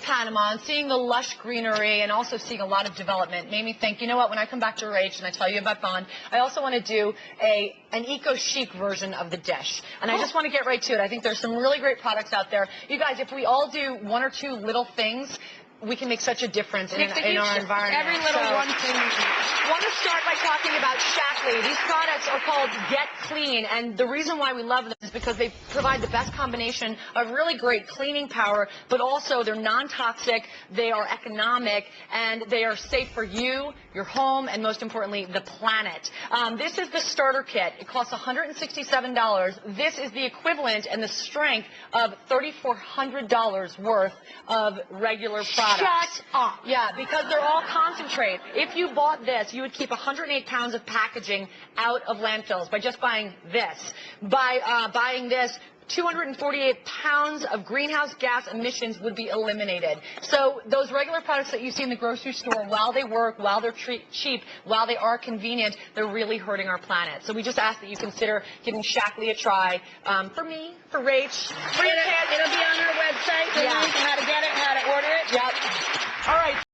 Panama and seeing the lush greenery and also seeing a lot of development made me think, you know what, when I come back to Rach and I tell you about Bond, I also want to do an eco-chic version of the dish. And I just want to get right to it. I think there's some really great products out there. You guys, if we all do one or two little things, we can make such a difference in our environment. Every little one thing. I want to start by talking about Shaklee. These products are called Get Clean, and the reason why we love them is because they provide the best combination of really great cleaning power, but also they're non-toxic, they are economic, and they are safe for you, your home, and most importantly, the planet. This is the starter kit. It costs $167. This is the equivalent and the strength of $3,400 worth of regular products. Shut up. Yeah, because they're all concentrate. If you bought this, you would keep 108 pounds of packaging out of landfills by just buying this. By buying this, 248 pounds of greenhouse gas emissions would be eliminated. So those regular products that you see in the grocery store, while they work, while they're cheap, while they are convenient, they're really hurting our planet. So we just ask that you consider giving Shaklee a try. For me, for Rach, for your kids. It'll be on our website, the link, how to get it, how to order it. Yep. All right.